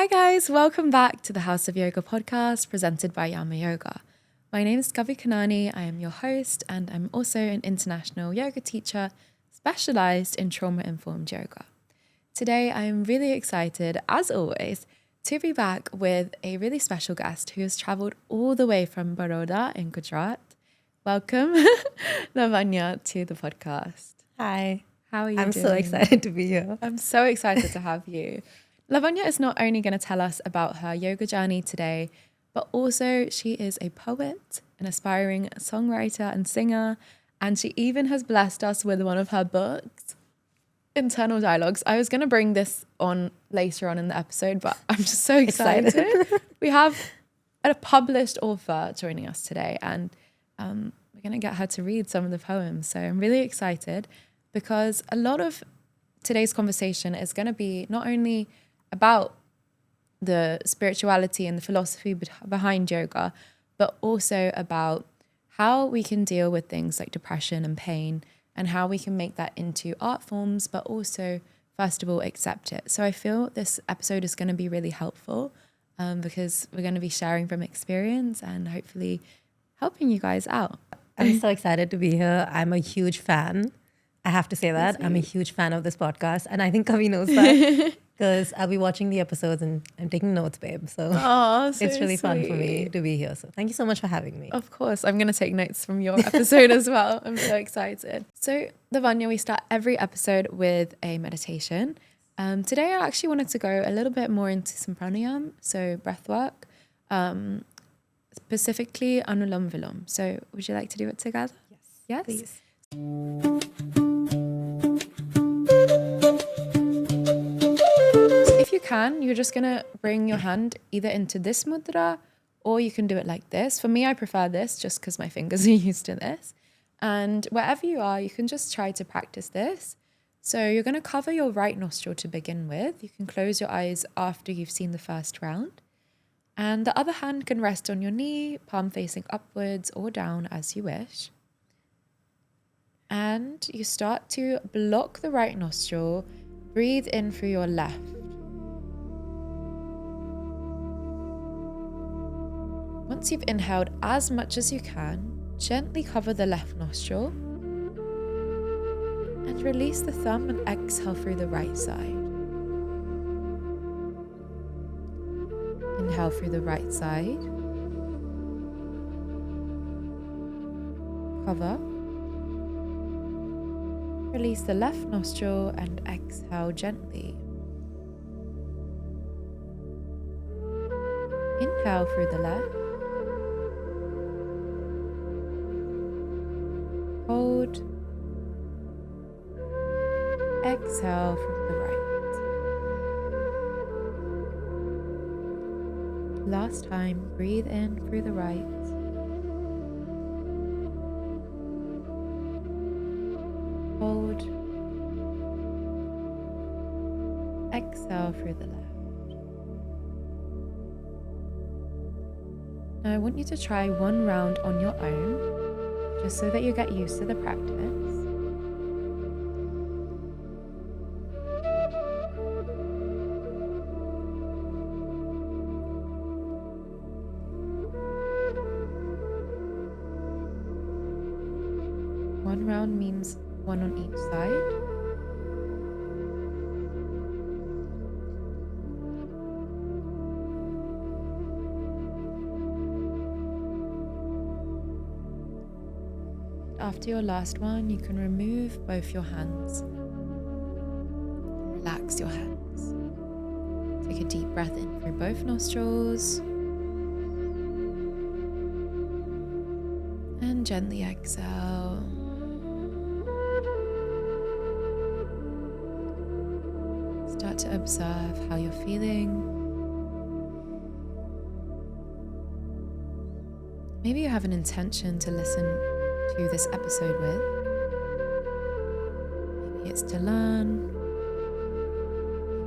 Hi guys, welcome back to the House of Yoga podcast presented by Yama Yoga. My name is Gavi Kanani, I am your host and I'm also an international yoga teacher specialized in trauma-informed yoga. Today I am really excited, as always, to be back with a really special guest who has traveled all the way from Vadodara in Gujarat. Welcome, Lavanya, to the podcast. Hi. How are you I'm doing? so excited to be here. I'm so excited to have you. Lavanya is not only going to tell us about her yoga journey today, but also she is a poet, an aspiring songwriter and singer, and she even has blessed us with one of her books, Internal Dialogues. I was going to bring this on later on in the episode, but I'm just so excited. We have a published author joining us today, and we're going to get her to read some of the poems. So I'm really excited because a lot of today's conversation is going to be not only about the spirituality and the philosophy behind yoga, but also about how we can deal with things like depression and pain and how we can make that into art forms, but also, first of all, accept it. So I feel this episode is going to be really helpful because we're going to be sharing from experience and hopefully helping you guys out. I'm so excited to be here. I'm a huge fan. I have to say that. I'm a huge fan of this podcast. And I think Kavi knows that because I'll be watching the episodes and I'm taking notes, babe. So, it's really fun for me to be here. So thank you so much for having me. Of course. I'm going to take notes from your episode as well. I'm so excited. So, Lavanya, we start every episode with a meditation. Today, I actually wanted to go a little bit more into some pranayam, so breath work, specifically Anulam Vilom. So, would you like to do it together? Yes? Please. If you can, you're just going to bring your hand either into this mudra or you can do it like this. For me, I prefer this just because my fingers are used to this. And wherever you are, you can just try to practice this. So you're going to cover your right nostril to begin with. You can close your eyes after you've seen the first round. And the other hand can rest on your knee, palm facing upwards or down as you wish. And you start to block the right nostril. Breathe in through your left. Once you've inhaled as much as you can, gently cover the left nostril and release the thumb and exhale through the right side. Inhale through the right side. Cover. Release the left nostril and exhale gently. Inhale through the left. Hold. Exhale from the right. Last time, breathe in through the right. Hold. Exhale through the left. Now I want you to try one round on your own, just so that you get used to the practice. One round means one on each side. After your last one, you can remove both your hands. Relax your hands. Take a deep breath in through both nostrils. And gently exhale. Start to observe how you're feeling. Maybe you have an intention to listen to this episode with. Maybe it's to learn,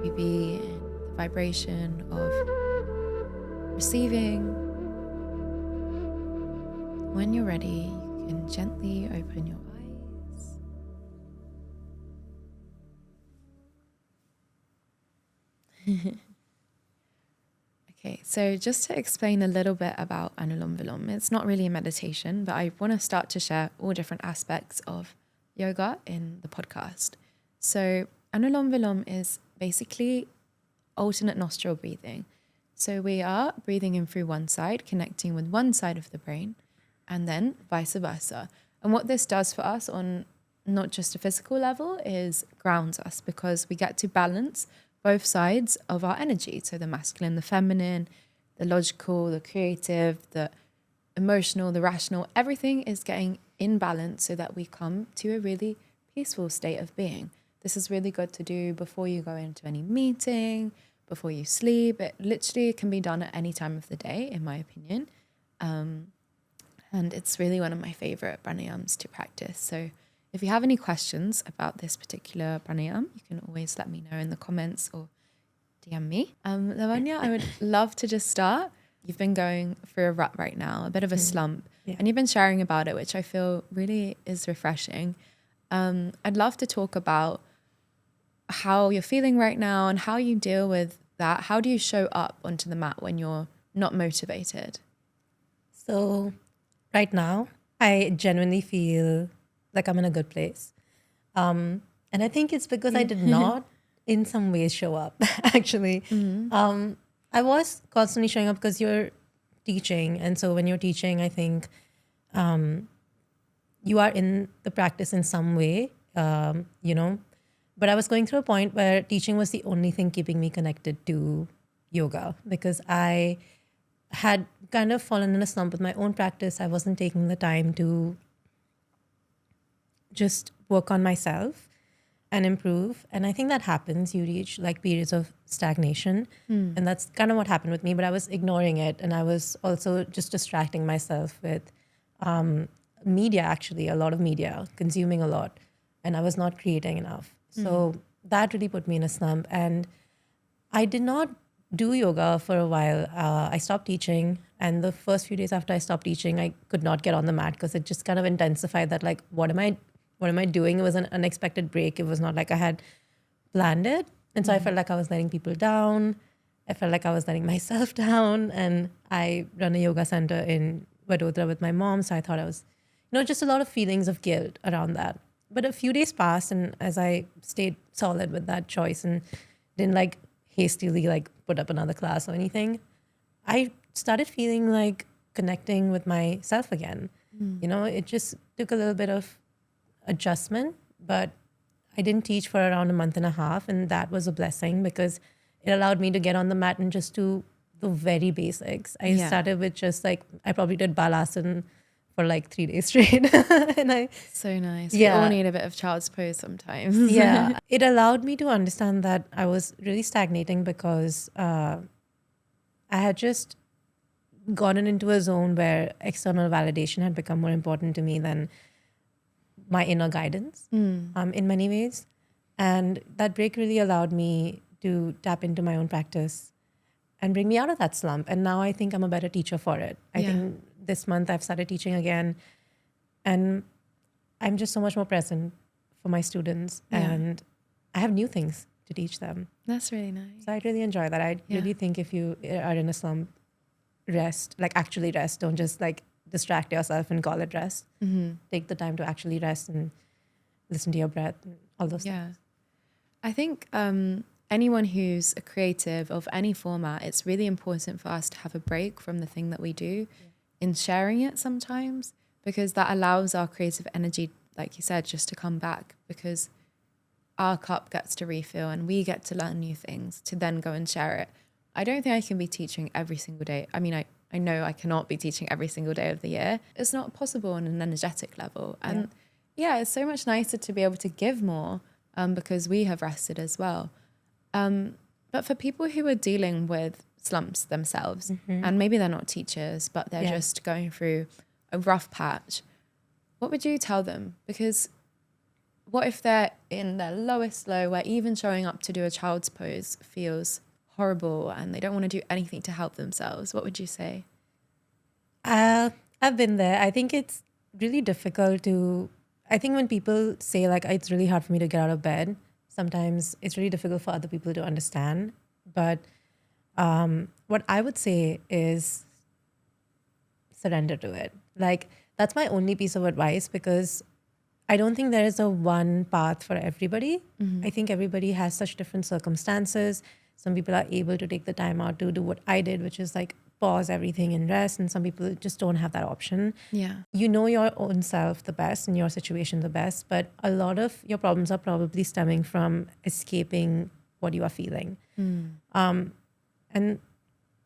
maybe be in the vibration of receiving. When you're ready, you can gently open your eyes. Okay, so just to explain a little bit about Anulom Vilom, it's not really a meditation, but I want to start to share all different aspects of yoga in the podcast. So Anulom Vilom is basically alternate nostril breathing. So we are breathing in through one side, connecting with one side of the brain, and then vice versa. And what this does for us on not just a physical level is grounds us, because we get to balance both sides of our energy. So the masculine, the feminine, the logical, the creative, the emotional, the rational, everything is getting in balance so that we come to a really peaceful state of being. This is really good to do before you go into any meeting, before you sleep. It literally can be done at any time of the day, in my opinion. And it's really one of my favorite pranayams to practice. So if you have any questions about this particular pranayam, you can always let me know in the comments or DM me. Lavanya, I would love to just start. You've been going through a rut right now, a bit of a slump, and you've been sharing about it, which I feel really is refreshing. I'd love to talk about how you're feeling right now and how you deal with that. How do you show up onto the mat when you're not motivated? So right now, I genuinely feel like I'm in a good place. And I think it's because I did not in some ways show up, actually. I was constantly showing up because you're teaching. And so when you're teaching, I think you are in the practice in some way, But I was going through a point where teaching was the only thing keeping me connected to yoga, because I had kind of fallen in a slump with my own practice. I wasn't taking the time to just work on myself and improve. And I think that happens. You reach like periods of stagnation. And that's kind of what happened with me, but I was ignoring it. And I was also just distracting myself with media, actually, a lot of media, consuming a lot. And I was not creating enough. So that really put me in a slump. And I did not do yoga for a while. I stopped teaching. And the first few days after I stopped teaching, I could not get on the mat because it just kind of intensified that, like, what am I doing? It was an unexpected break. It was not like I had planned it. And so I felt like I was letting people down. I felt like I was letting myself down. And I run a yoga center in Vadodara with my mom. So I thought I was, just a lot of feelings of guilt around that. But a few days passed, and as I stayed solid with that choice and didn't like hastily like put up another class or anything, I started feeling like connecting with myself again. It just took a little bit of adjustment, but I didn't teach for around a month and a half, and that was a blessing because it allowed me to get on the mat and just do the very basics. I started with just like, I probably did balasana for like 3 days straight. And so nice. We all need a bit of child's pose sometimes. It allowed me to understand that I was really stagnating because I had just gotten into a zone where external validation had become more important to me than my inner guidance in many ways. And that break really allowed me to tap into my own practice and bring me out of that slump. And now I think I'm a better teacher for it. I think this month I've started teaching again, and I'm just so much more present for my students, and I have new things to teach them. That's really nice. So I really enjoy that. I really think if you are in a slump, rest, like actually rest. Don't just like distract yourself and call it rest. Take the time to actually rest and listen to your breath and all those things. I think anyone who's a creative of any format, it's really important for us to have a break from the thing that we do in sharing it sometimes, because that allows our creative energy, like you said, just to come back, because our cup gets to refill and we get to learn new things to then go and share it. I don't think I can be teaching every single day. I mean, I know I cannot be teaching every single day of the year. It's not possible on an energetic level. And it's so much nicer to be able to give more because we have rested as well. But for people who are dealing with slumps themselves, and maybe they're not teachers, but they're just going through a rough patch, what would you tell them? Because what if they're in their lowest low, where even showing up to do a child's pose feels horrible and they don't want to do anything to help themselves? What would you say? I've been there. I think it's really difficult I think when people say like, it's really hard for me to get out of bed, sometimes it's really difficult for other people to understand. But what I would say is surrender to it. Like, that's my only piece of advice, because I don't think there is a one path for everybody. I think everybody has such different circumstances. Some people are able to take the time out to do what I did, which is like pause everything and rest. And some people just don't have that option. Yeah. You know your own self the best and your situation the best, but a lot of your problems are probably stemming from escaping what you are feeling. And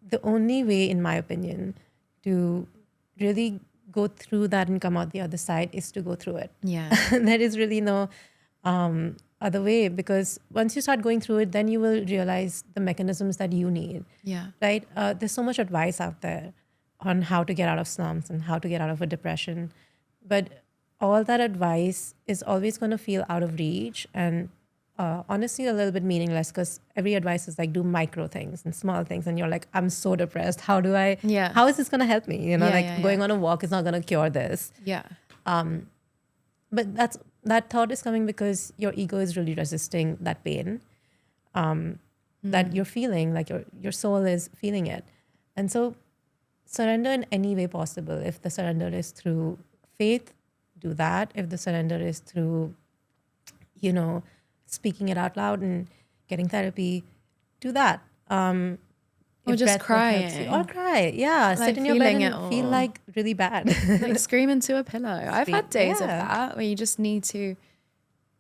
the only way, in my opinion, to really go through that and come out the other side is to go through it. Yeah. There is really no other way, because once you start going through it, then you will realize the mechanisms that you need. Yeah. Right? There's so much advice out there on how to get out of slumps and how to get out of a depression. But all that advice is always going to feel out of reach and honestly a little bit meaningless, because every advice is like, do micro things and small things. And you're like, I'm so depressed. How is this going to help me? Going on a walk is not going to cure this. Yeah. But that thought is coming because your ego is really resisting that pain that you're feeling, like your soul is feeling it. And so surrender in any way possible. If the surrender is through faith, do that. If the surrender is through, speaking it out loud and getting therapy, do that. Or just crying. Or cry. Yeah. Like sit in your bed feeling and it feel all. like really bad. Like scream into a pillow. I've had days of Yeah. that where you just need to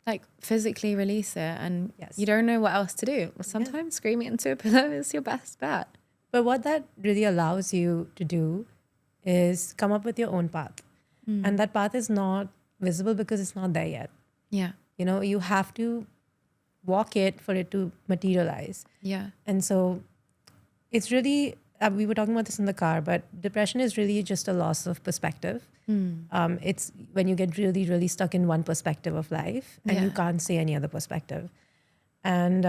like physically release it, and Yes. you don't know what else to do. Well, sometimes screaming into a pillow is your best bet. But what that really allows you to do is come up with your own path. And that path is not visible because it's not there yet. Yeah. You have to walk it for it to materialize. Yeah. And so it's really, we were talking about this in the car, but depression is really just a loss of perspective. It's when you get really, really stuck in one perspective of life and you Yeah. can't see any other perspective. And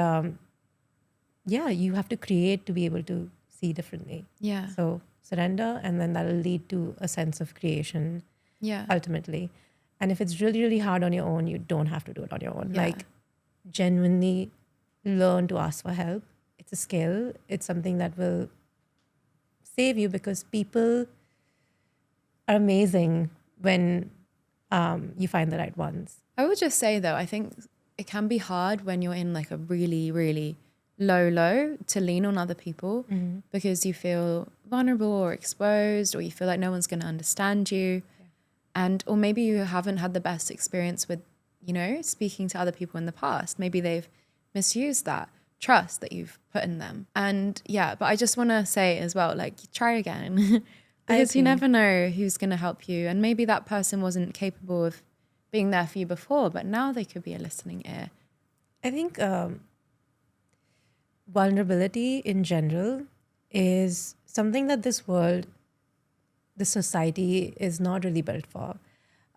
you have to create to be able to see differently. Yeah. So surrender, and then that'll lead to a sense of creation Yeah. ultimately. And if it's really, really hard on your own, you don't have to do it on your own. Yeah. Like, genuinely learn to ask for help. It's a skill. It's something that will save you, because people are amazing when you find the right ones. I would just say though, I think it can be hard when you're in like a really, really low to lean on other people because you feel vulnerable or exposed, or you feel like no one's going to understand you. And, or maybe you haven't had the best experience with, speaking to other people in the past. Maybe they've misused that trust that you've put in them. And but I just want to say as well, like, try again because you never know who's going to help you. And maybe that person wasn't capable of being there for you before, but now they could be a listening ear. I think vulnerability in general is something that this world, the society is not really built for.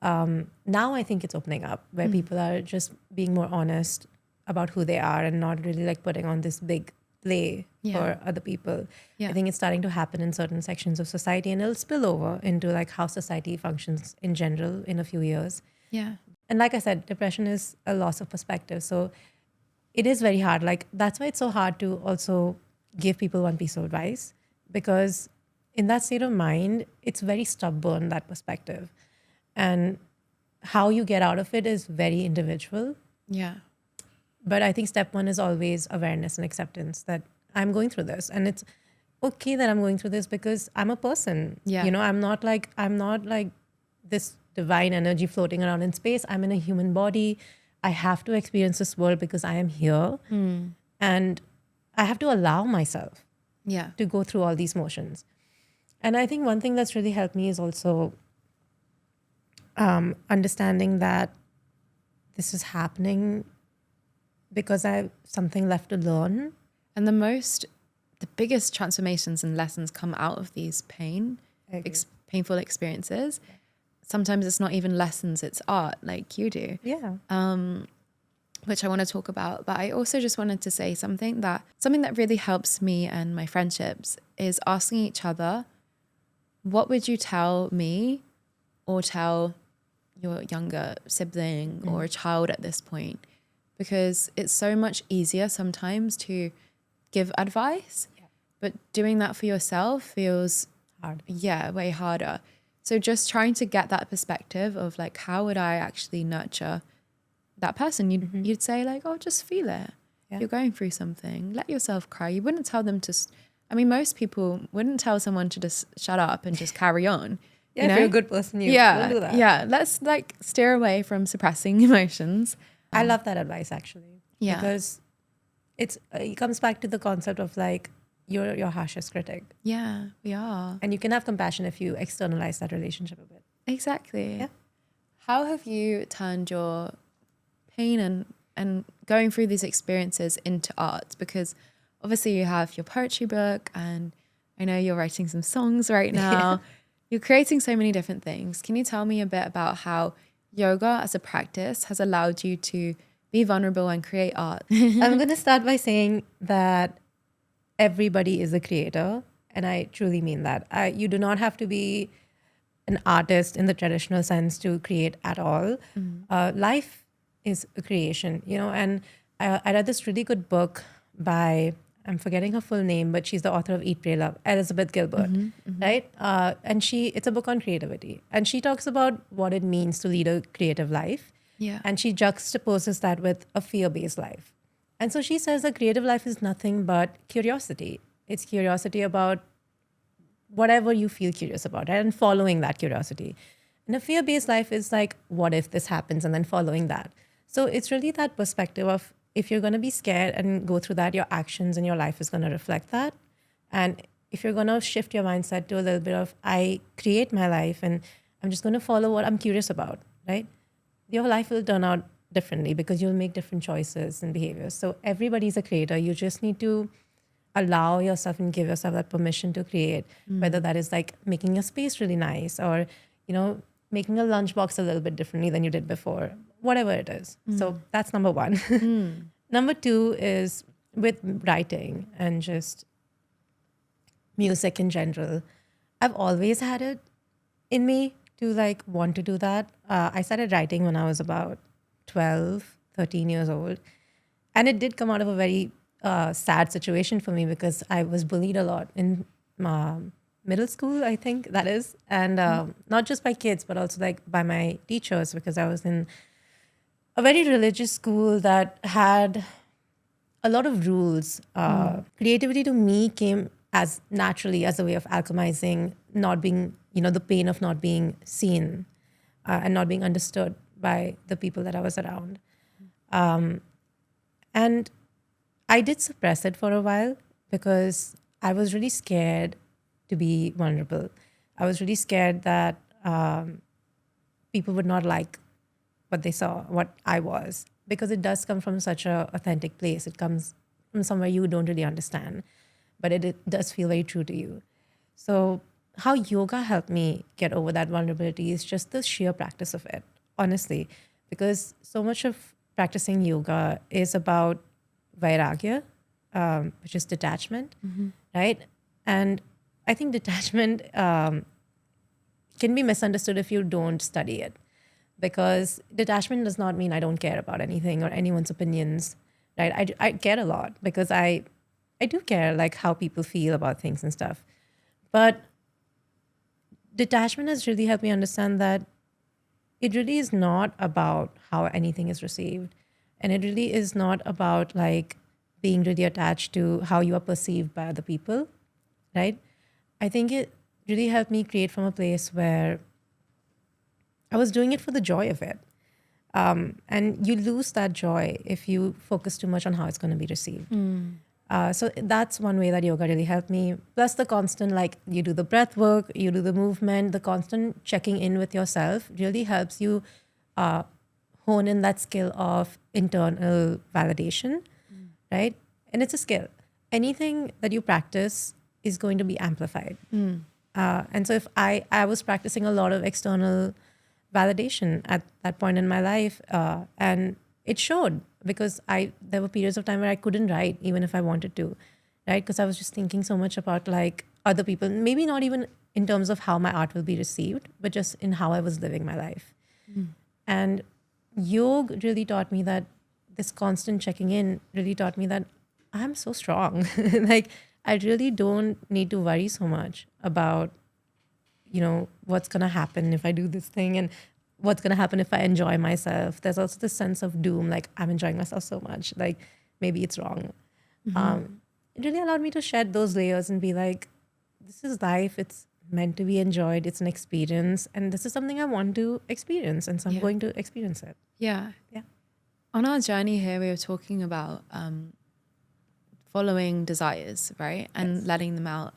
Now I think it's opening up, where people are just being more honest about who they are and not really like putting on this big play for other people. I think it's starting to happen in certain sections of society, and it'll spill over into like how society functions in general in a few years. Yeah. And like I said, depression is a loss of perspective. So it is very hard. Like, that's why it's so hard to also give people one piece of advice, because in that state of mind, it's very stubborn, that perspective. And how you get out of it is very individual. Yeah. But I think step one is always awareness and acceptance that I'm going through this. And it's okay that I'm going through this, because I'm a person. Yeah. I'm not like this divine energy floating around in space. I'm in a human body. I have to experience this world because I am here. And I have to allow myself to go through all these motions. And I think one thing that's really helped me is also understanding that this is happening because I have something left to learn. And the biggest transformations and lessons come out of these painful experiences. Sometimes it's not even lessons, it's art, like you do. Yeah. Which I want to talk about. But I also just wanted to say something that really helps me and my friendships is asking each other, what would you tell me or tell your younger sibling or a child at this point? Because it's so much easier sometimes to give advice, but doing that for yourself feels Hard. Yeah, way harder. So just trying to get that perspective of like, how would I actually nurture that person? You'd say like, oh, just feel it. Yeah. You're going through something. Let yourself cry. You wouldn't tell them to. I mean, most people wouldn't tell someone to just shut up and just carry on. Yeah, you know? if you're a good person, you won't do that. Yeah, let's like steer away from suppressing emotions. I love that advice actually. Yeah. Because it comes back to the concept of like, you're your harshest critic. Yeah, we are. And you can have compassion if you externalize that relationship a bit. Exactly. Yeah. How have you turned your pain and going through these experiences into art? Because obviously you have your poetry book, and I know you're writing some songs right now. You're creating so many different things. Can you tell me a bit about how yoga as a practice has allowed you to be vulnerable and create art? I'm going to start by saying that everybody is a creator, and I truly mean that. You do not have to be an artist in the traditional sense to create at all. Life is a creation, and I read this really good book by, I'm forgetting her full name, but she's the author of Eat, Pray, Love, Elizabeth Gilbert, right? And it's a book on creativity, and she talks about what it means to lead a creative life. Yeah. And she juxtaposes that with a fear-based life. And so she says that creative life is nothing but curiosity. It's curiosity about whatever you feel curious about, right? And following that curiosity. And a fear-based life is like, what if this happens? And then following that. So it's really that perspective of, if you're going to be scared and go through that, your actions and your life is going to reflect that. And if you're going to shift your mindset to a little bit of, I create my life and I'm just going to follow what I'm curious about, right? Your life will turn out differently because you'll make different choices and behaviors. So everybody's a creator. You just need to allow yourself and give yourself that permission to create, whether that is like making your space really nice or, making a lunchbox a little bit differently than you did before, whatever it is. So that's number one. Number two is with writing and just music in general. I've always had it in me to like want to do that. I started writing when I was about 12, 13 years old. And it did come out of a very sad situation for me because I was bullied a lot in middle school, I think that is. And not just by kids, but also like by my teachers, because I was in a very religious school that had a lot of rules. Creativity to me came as naturally as a way of alchemizing not being, the pain of not being seen and not being understood by the people that I was around. And I did suppress it for a while because I was really scared to be vulnerable. I was really scared that people would not like what they saw, what I was, because it does come from such an authentic place. It comes from somewhere you don't really understand, but it does feel very true to you. So how yoga helped me get over that vulnerability is just the sheer practice of it, honestly, because so much of practicing yoga is about vairagya, which is detachment, right? And I think detachment can be misunderstood if you don't study it, because detachment does not mean I don't care about anything or anyone's opinions, right? I care a lot because I do care like how people feel about things and stuff. But detachment has really helped me understand that it really is not about how anything is received. And it really is not about like being really attached to how you are perceived by other people, right? I think it really helped me create from a place where I was doing it for the joy of it. And you lose that joy if you focus too much on how it's going to be received. So that's one way that yoga really helped me. Plus the constant, like you do the breath work, you do the movement, the constant checking in with yourself really helps you hone in that skill of internal validation, right? And it's a skill. Anything that you practice is going to be amplified. And so if I was practicing a lot of external validation at that point in my life, and it showed because there were periods of time where I couldn't write even if I wanted to, right? Because I was just thinking so much about like other people, maybe not even in terms of how my art will be received, but just in how I was living my life. And yoga really taught me that this constant checking in really taught me that I'm so strong. Like I really don't need to worry so much about, what's going to happen if I do this thing and what's going to happen if I enjoy myself. There's also this sense of doom, like I'm enjoying myself so much, like maybe it's wrong. It really allowed me to shed those layers and be like, this is life. It's meant to be enjoyed. It's an experience. And this is something I want to experience. And so I'm going to experience it. Yeah. Yeah. On our journey here, we were talking about following desires, right? And letting them out.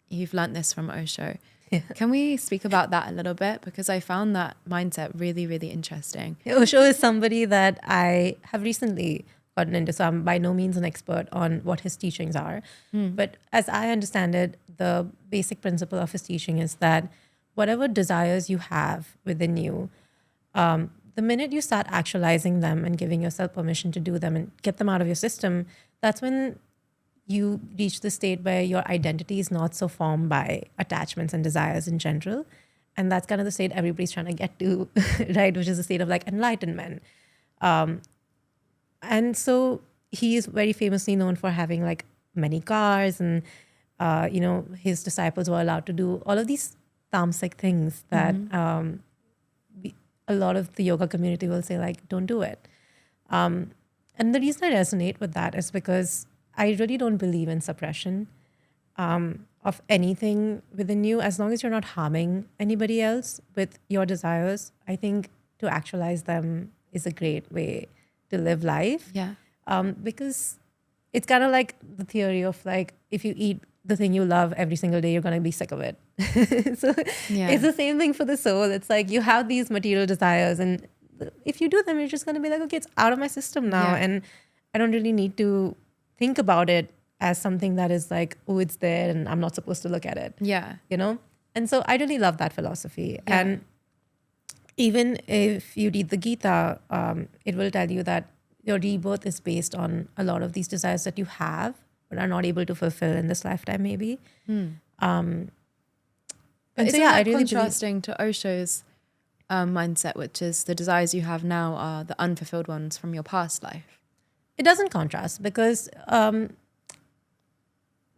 You've learnt this from Osho. Yeah. Can we speak about that a little bit? Because I found that mindset really, really interesting. Osho is somebody that I have recently gotten into. So I'm by no means an expert on what his teachings are. But as I understand it, the basic principle of his teaching is that whatever desires you have within you, the minute you start actualizing them and giving yourself permission to do them and get them out of your system, that's when you reach the state where your identity is not so formed by attachments and desires in general. And that's kind of the state everybody's trying to get to, right? Which is a state of like enlightenment. And so he is very famously known for having like many cars, and, his disciples were allowed to do all of these tamasic things that a lot of the yoga community will say, like, don't do it. And the reason I resonate with that is because I really don't believe in suppression of anything within you. As long as you're not harming anybody else with your desires, I think to actualize them is a great way to live life. Yeah. Because it's kind of like the theory of like, if you eat the thing you love every single day, you're going to be sick of it. So it's the same thing for the soul. It's like you have these material desires, and if you do them, you're just going to be like, okay, it's out of my system now. Yeah. And I don't really need to think about it as something that is like, oh, it's there and I'm not supposed to look at it. Yeah. And so I really love that philosophy. Yeah. And even if you read the Gita, it will tell you that your rebirth is based on a lot of these desires that you have but are not able to fulfill in this lifetime, maybe. And so, I really contrasting to Osho's mindset, which is the desires you have now are the unfulfilled ones from your past life. It doesn't contrast because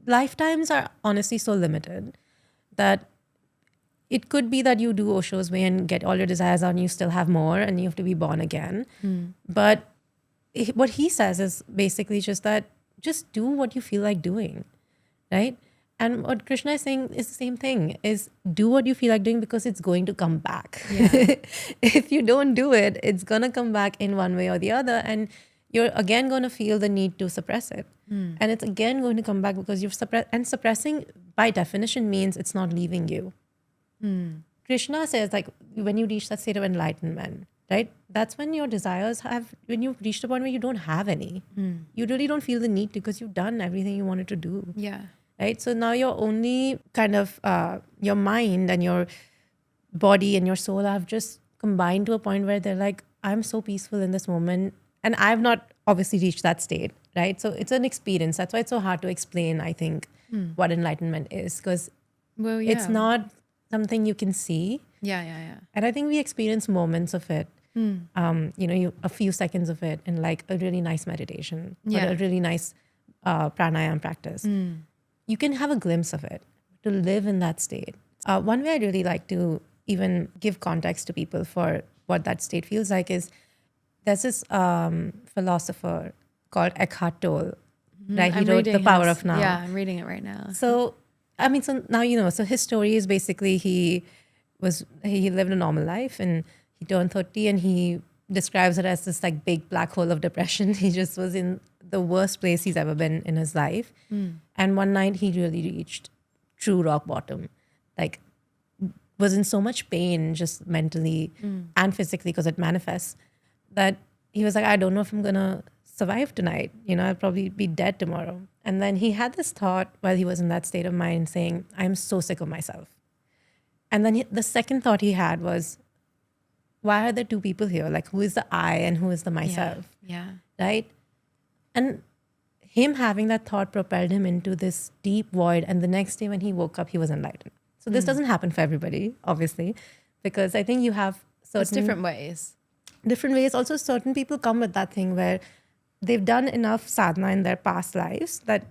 lifetimes are honestly so limited that it could be that you do Osho's way and get all your desires out and you still have more and you have to be born again. But what he says is basically just that, just do what you feel like doing, right? And what Krishna is saying is the same thing, is do what you feel like doing because it's going to come back. Yeah. If you don't do it, it's going to come back in one way or the other. And you're again going to feel the need to suppress it. And it's again going to come back because you've suppressed. And suppressing by definition means it's not leaving you. Krishna says, like, when you reach that state of enlightenment, right? That's when your desires when you've reached a point where you don't have any. You really don't feel the need to because you've done everything you wanted to do. Yeah. Right? So now you're only kind of, your mind and your body and your soul have just combined to a point where they're like, I'm so peaceful in this moment. And I've not obviously reached that state, right? So it's an experience. That's why it's so hard to explain, I think, what enlightenment is. Because it's not something you can see. Yeah. And I think we experience moments of it. A few seconds of it in like a really nice meditation or a really nice pranayama practice. You can have a glimpse of it, to live in that state. One way I really like to even give context to people for what that state feels like is there's this philosopher called Eckhart Tolle, right? He wrote The Power of Now. Yeah, I'm reading it right now. So, I mean, so now, so his story is basically he lived a normal life and he turned 30 and he describes it as this like big black hole of depression. He just was in the worst place he's ever been in his life. And one night he really reached true rock bottom, like was in so much pain just mentally and physically because it manifests, that he was like, I don't know if I'm going to survive tonight. I'll probably be dead tomorrow. And then he had this thought while he was in that state of mind saying, I'm so sick of myself. And then the second thought he had was, why are there two people here? Like, who is the I and who is the myself? Yeah. Right? And him having that thought propelled him into this deep void. And the next day when he woke up, he was enlightened. So this doesn't happen for everybody, obviously, because I think you have certain... different ways. Different ways. Also, certain people come with that thing where they've done enough sadhana in their past lives that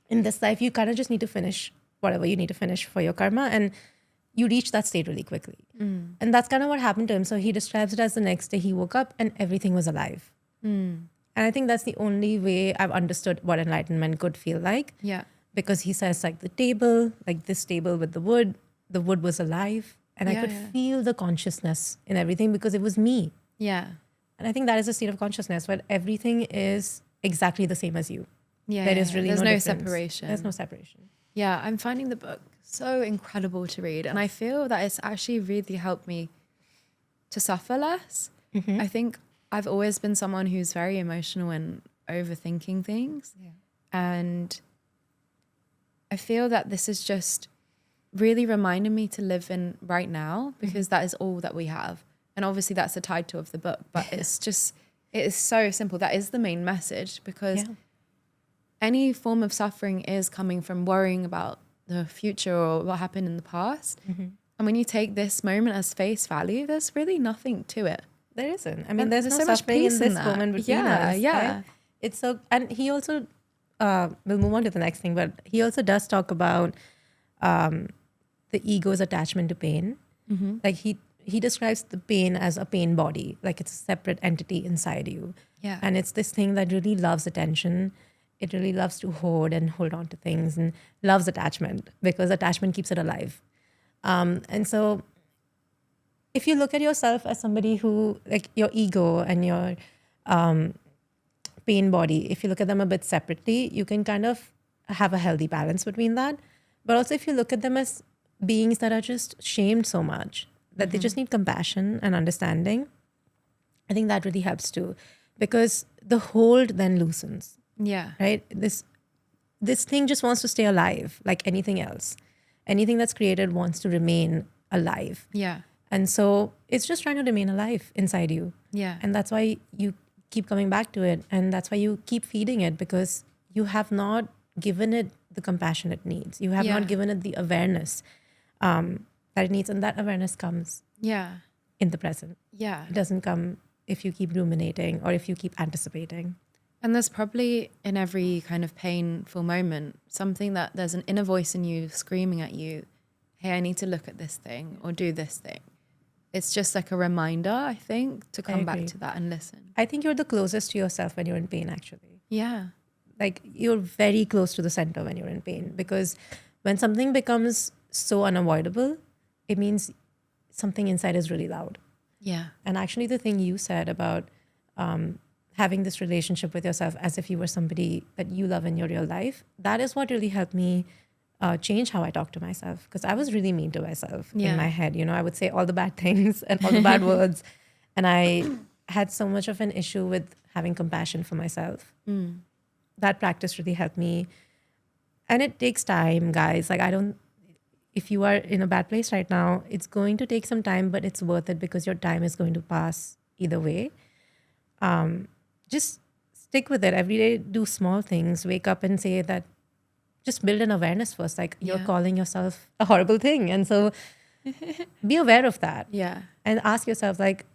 in this life, you kind of just need to finish whatever you need to finish for your karma, and you reach that state really quickly. And that's kind of what happened to him. So he describes it as the next day he woke up and everything was alive. And I think that's the only way I've understood what enlightenment could feel like. Yeah. Because he says like the table, like this table with the wood was alive. And I could feel the consciousness in everything because it was me. Yeah. And I think that is a state of consciousness where everything is exactly the same as you. Yeah. There is really There's no no difference. separation. There's no separation. Yeah, I'm finding the book so incredible to read. And I feel that it's actually really helped me to suffer less. I think I've always been someone who's very emotional and overthinking things. Yeah. And I feel that this is just really reminding me to live in right now, because that is all that we have. And obviously that's the title of the book, but it's just, it is so simple. That is the main message, because any form of suffering is coming from worrying about the future or what happened in the past. And when you take this moment as face value, there's really nothing to it. There isn't. I mean, there's no so much suffering peace in in this that. moment between us. Right? It's so, and he also, we'll move on to the next thing, but he also does talk about the ego's attachment to pain. Like he describes the pain as a pain body, like it's a separate entity inside you. Yeah. And it's this thing that really loves attention. It really loves to hoard and hold on to things, and loves attachment because attachment keeps it alive. And so if you look at yourself as somebody who, like your ego and your pain body, if you look at them a bit separately, you can kind of have a healthy balance between that. But also if you look at them as beings that are just shamed so much that they just need compassion and understanding, I think that really helps too, because the hold then loosens. Yeah. Right? This thing just wants to stay alive like anything else. Anything that's created wants to remain alive. Yeah. And so it's just trying to remain alive inside you. Yeah. And that's why you keep coming back to it. And that's why you keep feeding it, because you have not given it the compassion it needs. You have not given it the awareness that it needs. And that awareness comes in the present. Yeah. It doesn't come if you keep ruminating or if you keep anticipating. And there's probably in every kind of painful moment something that there's an inner voice in you screaming at you, hey, I need to look at this thing or do this thing. It's just like a reminder, I think, to come back to that and listen. I think you're the closest to yourself when you're in pain, actually. Yeah. Like you're very close to the center when you're in pain, because when something becomes so unavoidable, it means something inside is really loud. Yeah. And actually the thing you said about having this relationship with yourself as if you were somebody that you love in your real life, that is what really helped me change how I talk to myself, because I was really mean to myself in my head. You know, I would say all the bad things and all the bad words. And I had so much of an issue with having compassion for myself. That practice really helped me. And it takes time, guys. Like if you are in a bad place right now, it's going to take some time, but it's worth it because your time is going to pass either way. Just stick with it every day. Do small things. Wake up and say that. Just build an awareness first. Like you're calling yourself a horrible thing, and so be aware of that. Yeah. And ask yourself, like,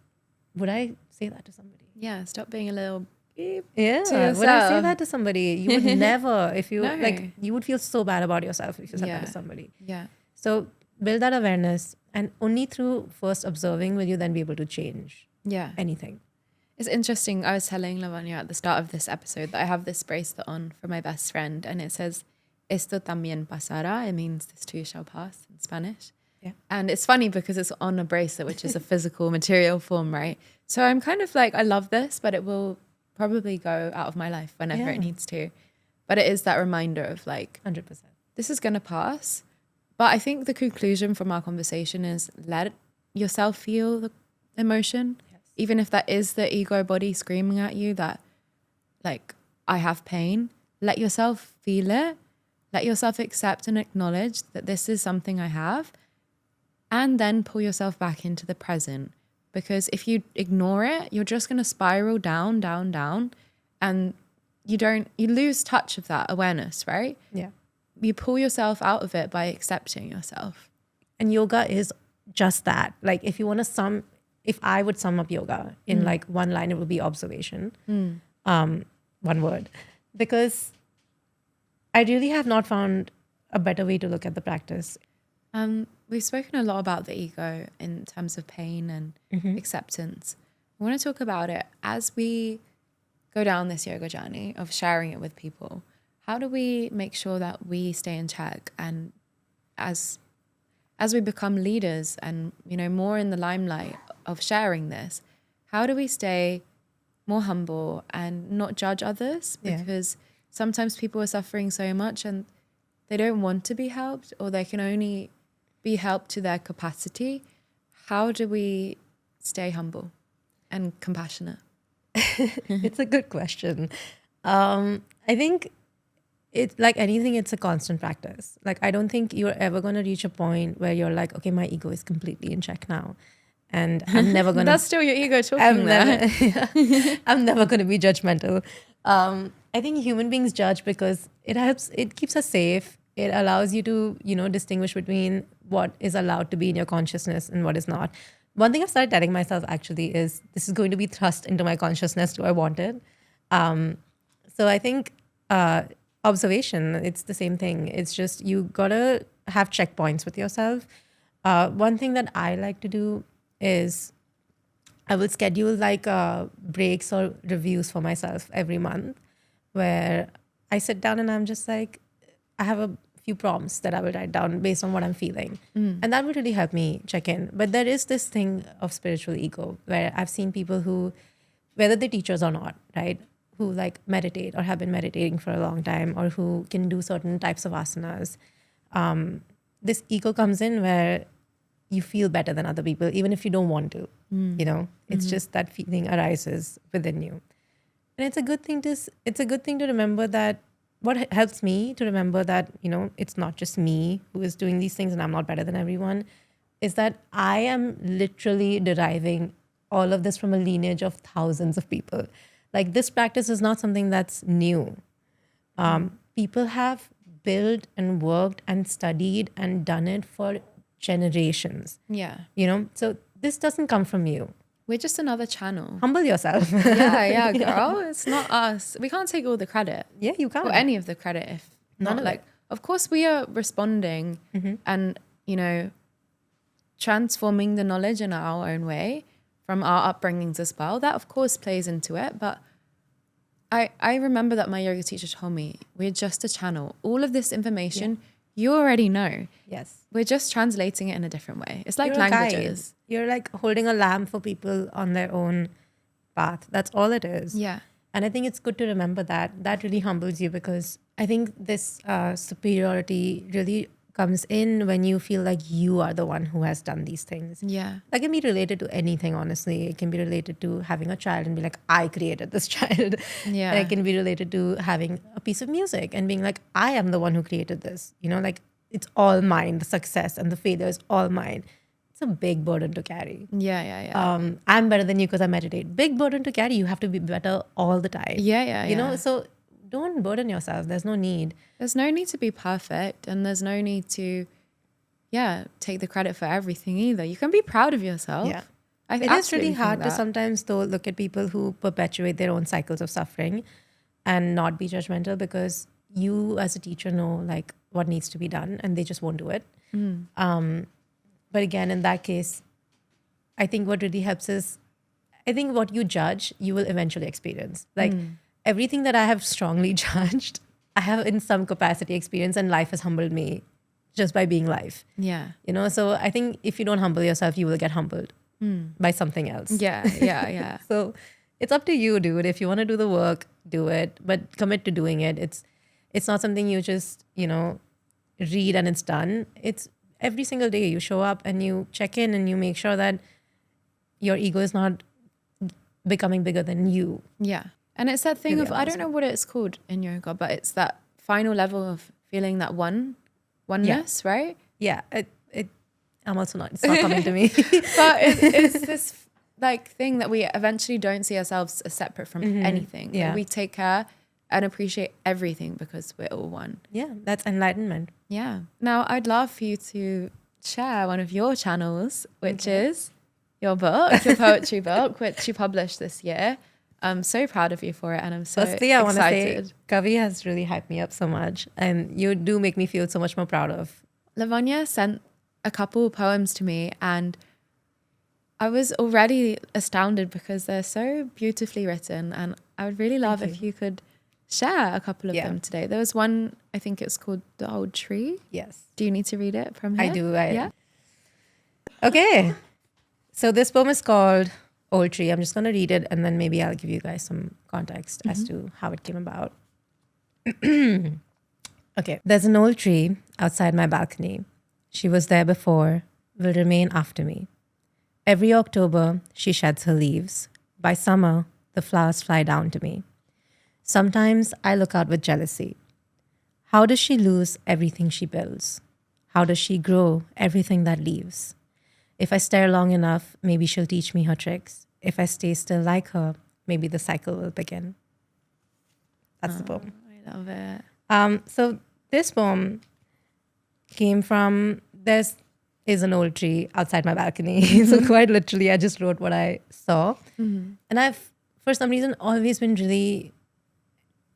would I say that to somebody? Yeah. Stop being a little beep. Yeah. Would I say that to somebody? You would never. If you like, you would feel so bad about yourself if you said that to somebody. Yeah. So build that awareness, and only through first observing will you then be able to change. Anything. It's interesting. I was telling Lavanya at the start of this episode that I have this bracelet on for my best friend, and it says, "Esto también pasará." It means this too shall pass in Spanish. Yeah. And it's funny because it's on a bracelet, which is a physical material form, right? So I'm kind of like, I love this, but it will probably go out of my life whenever it needs to. But it is that reminder of like, 100%. This is going to pass. But I think the conclusion from our conversation is let yourself feel the emotion. Even if that is the ego body screaming at you that like, I have pain, let yourself feel it. Let yourself accept and acknowledge that this is something I have, and then pull yourself back into the present. Because if you ignore it, you're just going to spiral down, down, down, and you lose touch of that awareness, right? Yeah. You pull yourself out of it by accepting yourself. And yoga is just that. Like if I would sum up yoga in like one line, it would be observation. One word. Because I really have not found a better way to look at the practice. We've spoken a lot about the ego in terms of pain and acceptance. I want to talk about it as we go down this yoga journey of sharing it with people. How do we make sure that we stay in check, and as we become leaders and, you know, more in the limelight of sharing this, how do we stay more humble and not judge others? Because sometimes people are suffering so much and they don't want to be helped, or they can only be helped to their capacity. How do we stay humble and compassionate? It's a good question. I think it's like anything, it's a constant practice. Like, I don't think you're ever going to reach a point where you're like, okay, my ego is completely in check now, and I'm never going to... That's still your ego talking there. I'm never going to be judgmental. I think human beings judge because it keeps us safe. It allows you to, you know, distinguish between what is allowed to be in your consciousness and what is not. One thing I've started telling myself actually is, this is going to be thrust into my consciousness. Do I want it? So I think observation, it's the same thing. It's just, you gotta have checkpoints with yourself. One thing that I like to do is I will schedule like breaks or reviews for myself every month, where I sit down and I'm just like, I have a few prompts that I will write down based on what I'm feeling. And that will really help me check in. But there is this thing of spiritual ego where I've seen people who, whether they're teachers or not, right, who like meditate or have been meditating for a long time, or who can do certain types of asanas. This ego comes in where you feel better than other people, even if you don't want to, you know, it's just that feeling arises within you. And it's a good thing to remember that. What helps me to remember that, you know, it's not just me who is doing these things and I'm not better than everyone, is that I am literally deriving all of this from a lineage of thousands of people. Like, this practice is not something that's new. People have built and worked and studied and done it for generations. Yeah. You know, so this doesn't come from you. We're just another channel. Humble yourself. Yeah, girl. It's not us. We can't take all the credit. Yeah, you can't. Or any of the credit if None not of like it. Of course we are responding and, you know, transforming the knowledge in our own way from our upbringings as well. That of course plays into it. But I remember that my yoga teacher told me, we're just a channel. All of this information you already know. Yes. We're just translating it in a different way. It's like You're a languages. guide. You're like holding a lamp for people on their own path. That's all it is. Yeah. And I think it's good to remember that. That really humbles you, because I think this superiority really comes in when you feel like you are the one who has done these things. Yeah. That can be related to anything, honestly. It can be related to having a child and be like, I created this child. Yeah. And it can be related to having a piece of music and being like, I am the one who created this. You know, like, it's all mine. The success and the failure is all mine. It's a big burden to carry. Yeah. I'm better than you because I meditate. Big burden to carry. You have to be better all the time. Yeah. You know, so don't burden yourself. There's no need. There's no need to be perfect, and there's no need to, take the credit for everything either. You can be proud of yourself. Yeah. I It is absolutely really think hard to that. sometimes, though, look at people who perpetuate their own cycles of suffering and not be judgmental, because you as a teacher know like what needs to be done and they just won't do it. But again, in that case, I think what really helps is, I think what you judge, you will eventually experience. Like everything that I have strongly judged, I have in some capacity experienced, and life has humbled me just by being life. Yeah. You know, so I think if you don't humble yourself, you will get humbled by something else. Yeah. So it's up to you, dude. If you want to do the work, do it, but commit to doing it. It's not something you just, you know, read and it's done. It's every single day you show up and you check in and you make sure that your ego is not becoming bigger than you. Yeah. And it's that thing Really of, I don't know what it's called in yoga, but it's that final level of feeling that oneness, right? Yeah. I'm also not, it's not coming to me. But it's this like thing that we eventually don't see ourselves as separate from anything. Yeah. Like, we take care and appreciate everything because we're all one. Yeah, that's enlightenment. Yeah. Now, I'd love for you to share one of your channels, which is your book, your poetry book, which you published this year. I'm so proud of you for it, and I'm so Firstly, I want to say excited. Kavi has really hyped me up so much, and you do make me feel so much more proud of. Lavanya sent a couple poems to me, and I was already astounded because they're so beautifully written, and I would really love if you could share a couple of them today. There was one, I think it's called The Old Tree. Yes. Do you need to read it from here? I do. Yeah. Okay. So this poem is called Old Tree. I'm just going to read it and then maybe I'll give you guys some context as to how it came about. Okay. There's an old tree outside my balcony. She was there before, will remain after me. Every October, she sheds her leaves. By summer, the flowers fly down to me. Sometimes I look out with jealousy. How does she lose everything she builds? How does she grow everything that leaves? If I stare long enough, maybe she'll teach me her tricks. If I stay still like her, maybe the cycle will begin. That's the poem. I love it. So this poem came from, is an old tree outside my balcony. So quite literally, I just wrote what I saw. And I've, for some reason, always been really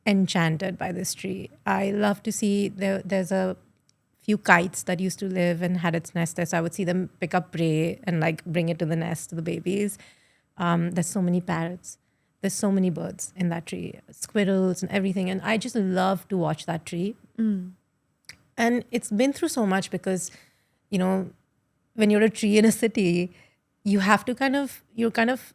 enchanted by this tree. I love to see, there's a few kites that used to live and had its nest there. So I would see them pick up prey and like bring it to the nest, to the babies. There's so many parrots. There's so many birds in that tree, squirrels and everything. And I just love to watch that tree. And it's been through so much because, you know, when you're a tree in a city, you have to you're kind of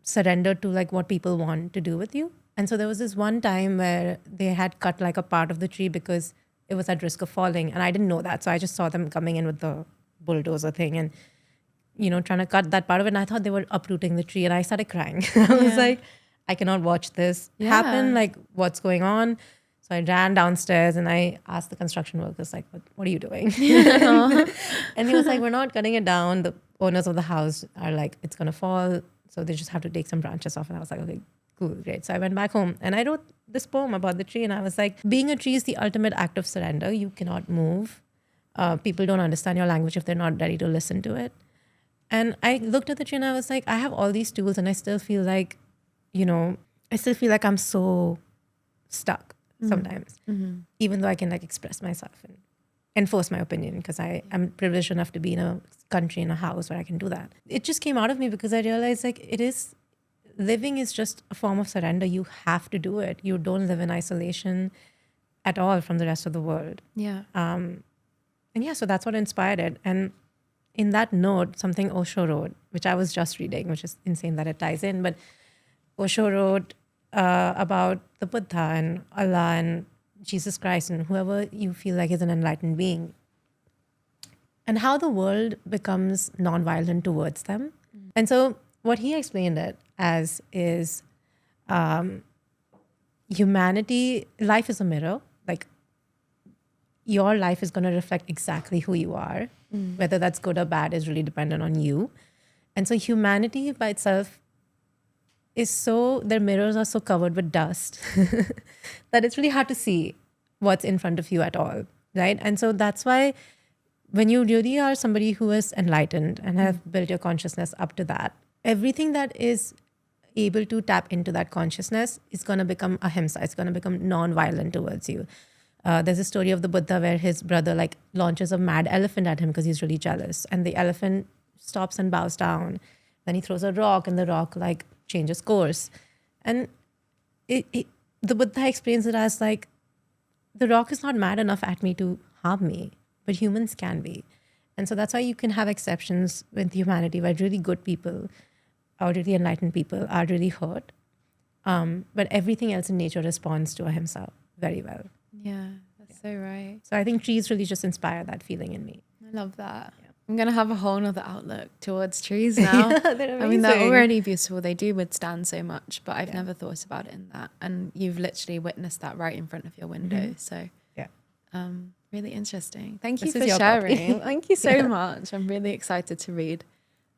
surrendered to like what people want to do with you. And so there was this one time where they had cut like a part of the tree because it was at risk of falling. And I didn't know that. So I just saw them coming in with the bulldozer thing and, you know, trying to cut that part of it. And I thought they were uprooting the tree and I started crying. I was like, I cannot watch this happen. Like, what's going on? So I ran downstairs and I asked the construction workers, like, what are you doing? And he was like, we're not cutting it down. The owners of the house are like, it's going to fall. So they just have to take some branches off. And I was like, okay, cool, great. So I went back home and I wrote this poem about the tree. And I was like, being a tree is the ultimate act of surrender. You cannot move. People don't understand your language if they're not ready to listen to it. And I looked at the tree and I was like, I have all these tools and I still feel like, you know, I'm so stuck sometimes, even though I can like express myself and enforce my opinion because I am privileged enough to be in a country, in a house where I can do that. It just came out of me because I realized like living is just a form of surrender. You have to do it. You don't live in isolation at all from the rest of the world. Yeah. So that's what inspired it. And in that note, something Osho wrote, which I was just reading, which is insane that it ties in, but Osho wrote about the Buddha and Allah and Jesus Christ and whoever you feel like is an enlightened being, and how the world becomes nonviolent towards them. And so what he explained it as is humanity, life is a mirror. Like your life is going to reflect exactly who you are. Whether that's good or bad is really dependent on you. And so humanity by itself their mirrors are so covered with dust that it's really hard to see what's in front of you at all, right? And so that's why when you really are somebody who is enlightened and have built your consciousness up to that, everything that is able to tap into that consciousness is going to become ahimsa. It's going to become non-violent towards you. There's a story of the Buddha where his brother like launches a mad elephant at him because he's really jealous. And the elephant stops and bows down. Then he throws a rock and the rock like changes course. And the Buddha explains it as like, the rock is not mad enough at me to harm me, but humans can be. And so that's why you can have exceptions with humanity where really good people or really enlightened people are really hurt. But everything else in nature responds to ahimsa very well. Yeah, that's so right. So I think trees really just inspire that feeling in me. I love that. Yeah. I'm going to have a whole nother outlook towards trees now. They're I mean, they're already beautiful. They do withstand so much, but I've never thought about it in that. And you've literally witnessed that right in front of your window. So really interesting. Thank you for sharing. Thank you so much. I'm really excited to read.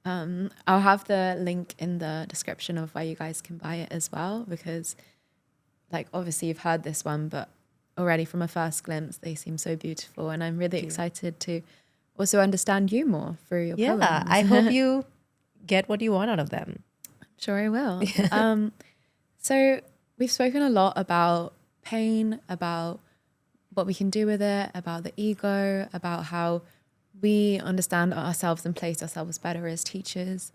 I'll have the link in the description of where you guys can buy it as well, because like obviously you've heard this one, but already from a first glimpse, they seem so beautiful. And I'm really excited to also understand you more through your poems. I hope you get what you want out of them. I'm Sure, I will. So we've spoken a lot about pain, about what we can do with it, about the ego, about how we understand ourselves and place ourselves better as teachers.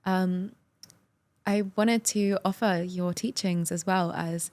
I wanted to offer your teachings as well as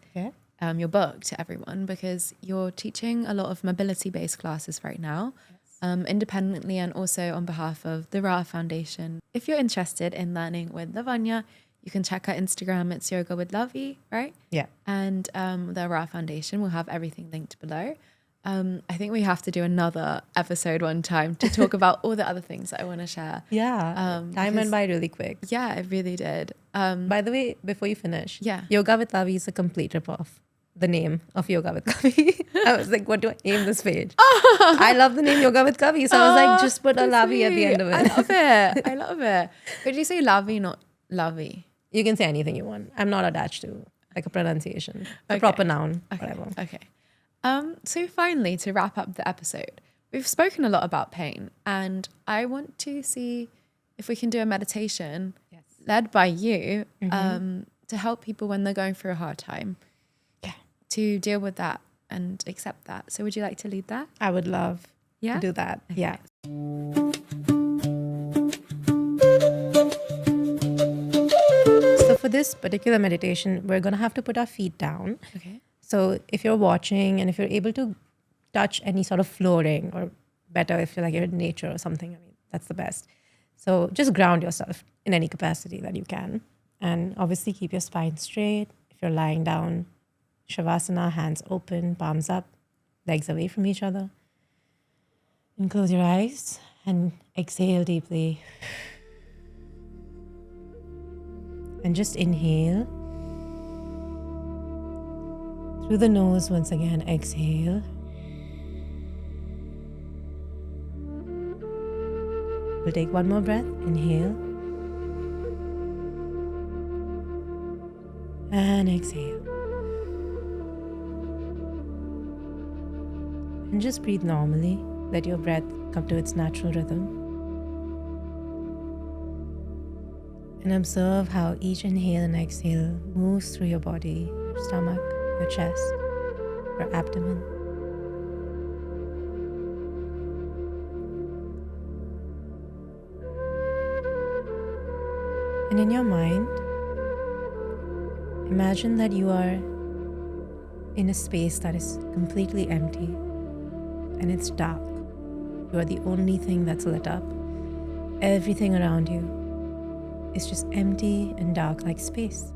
your book to everyone, because you're teaching a lot of mobility-based classes right now, independently and also on behalf of the RAA Foundation. If you're interested in learning with Lavanya, you can check her Instagram. It's Yoga with Lavi, right? Yeah. And the RAA Foundation will have everything linked below. I think we have to do another episode one time to talk about all the other things that I want to share. Yeah. Time went by really quick. Yeah, it really did. By the way, before you finish, Yeah. Yoga with Lavi is a complete ripoff. The name of Yoga with Kavi. I was like, what do I name this page? I love the name Yoga with Kavi. So I was like, just put a Lavi at the end of it. I love it. I love it. Could you say Lavi, not Lavi? You can say anything you want. I'm not attached to like a pronunciation. It's a proper noun, whatever. Okay. So finally, to wrap up the episode, we've spoken a lot about pain, and I want to see if we can do a meditation led by you to help people when they're going through a hard time. Yeah. To deal with that and accept that. So would you like to lead that? I would love to do that. Okay. Yeah. So for this particular meditation, we're going to have to put our feet down. Okay. So if you're watching and if you're able to touch any sort of flooring, or better if you're in nature or something, I mean, that's the best. So just ground yourself in any capacity that you can. And obviously keep your spine straight. If you're lying down, Shavasana, hands open, palms up, legs away from each other. And close your eyes and exhale deeply. And just inhale. Through the nose once again, exhale. We'll take one more breath. Inhale. And exhale. And just breathe normally. Let your breath come to its natural rhythm. And observe how each inhale and exhale moves through your body, your stomach, your chest, your abdomen. And in your mind, imagine that you are in a space that is completely empty and it's dark. You are the only thing that's lit up. Everything around you is just empty and dark like space.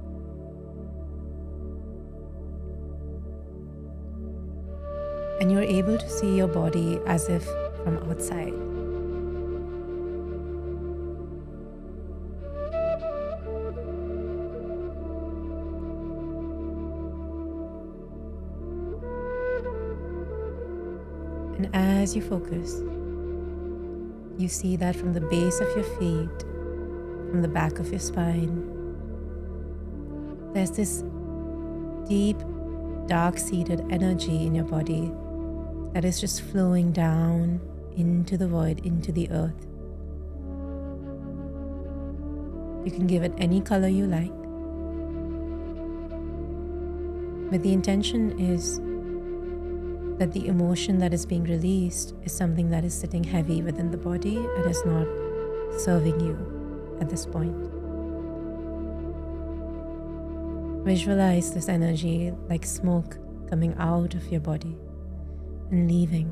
And you're able to see your body as if from outside. And as you focus, you see that from the base of your feet, from the back of your spine, there's this deep, dark-seated energy in your body that is just flowing down into the void, into the earth. You can give it any color you like, but the intention is that the emotion that is being released is something that is sitting heavy within the body and is not serving you at this point. Visualize this energy like smoke coming out of your body and leaving.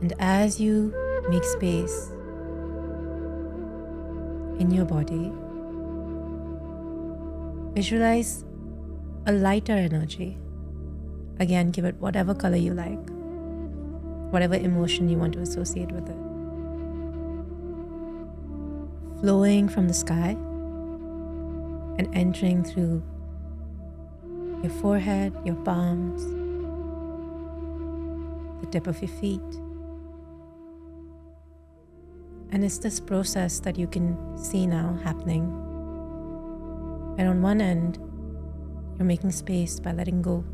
And as you make space in your body, visualize a lighter energy. Again, give it whatever color you like, whatever emotion you want to associate with it. Flowing from the sky and entering through your forehead, your palms, the tip of your feet. And it's this process that you can see now happening. And on one end, you're making space by letting go.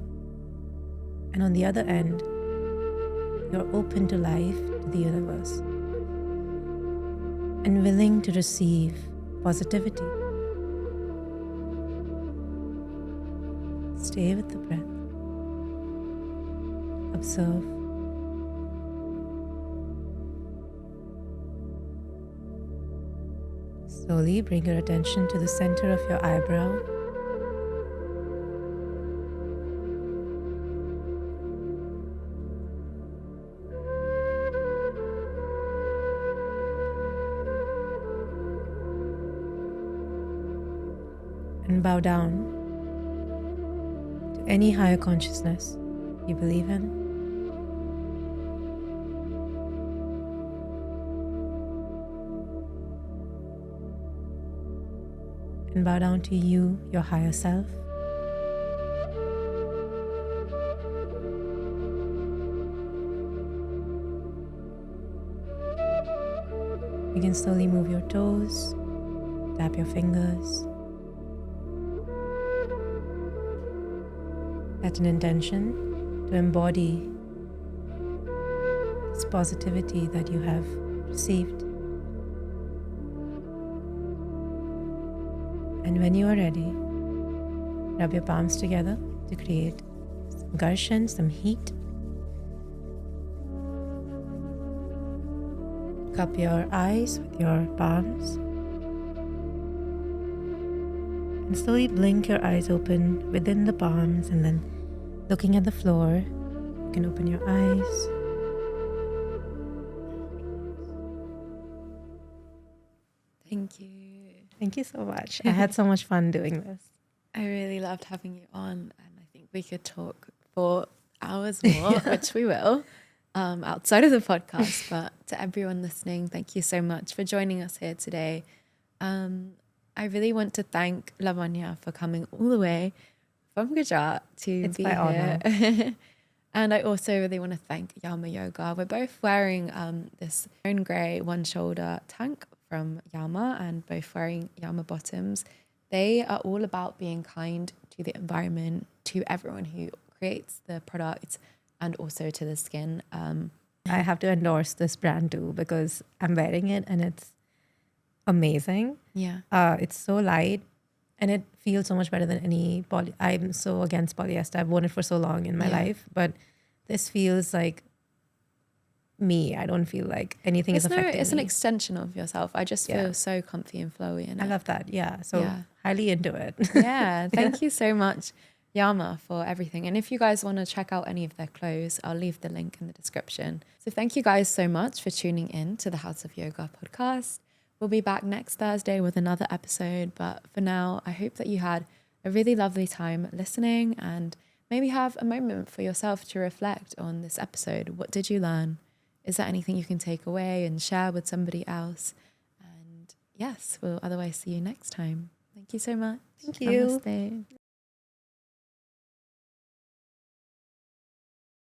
And on the other end, you're open to life, to the universe, and willing to receive positivity. Stay with the breath. Observe. Slowly bring your attention to the center of your eyebrow. And bow down to any higher consciousness you believe in. And bow down to you, your higher self. You can slowly move your toes, tap your fingers. Set an intention to embody this positivity that you have received. And when you are ready, rub your palms together to create some darshan, some heat. Cup your eyes with your palms. And slowly blink your eyes open within the palms, and then looking at the floor, you can open your eyes. Thank you. Thank you so much. I had so much fun doing this. I really loved having you on, and I think we could talk for hours more, which we will, outside of the podcast. But to everyone listening, thank you so much for joining us here today. I really want to thank Lavanya for coming all the way from Gujarat to be here. Honor. And I also really want to thank Yama Yoga. We're both wearing this own grey one-shoulder tank from Yama, and both wearing Yama bottoms. They are all about being kind to the environment, to everyone who creates the product, and also to the skin. I have to endorse this brand too because I'm wearing it and it's amazing. Yeah. It's so light and it feels so much better than any poly. I'm so against polyester. I've worn it for so long in my life, but this feels like me. I don't feel like anything is affecting It's me. an extension of yourself. I just feel so comfy and flowy in it. I love that. Yeah. So highly into it. Yeah. Thank you so much, Yama, for everything. And if you guys want to check out any of their clothes, I'll leave the link in the description. So thank you guys so much for tuning in to the House of Yoga podcast. We'll be back next Thursday with another episode. But for now, I hope that you had a really lovely time listening, and maybe have a moment for yourself to reflect on this episode. What did you learn? Is there anything you can take away and share with somebody else? And yes, we'll otherwise see you next time. Thank you so much. Thank you. Namaste.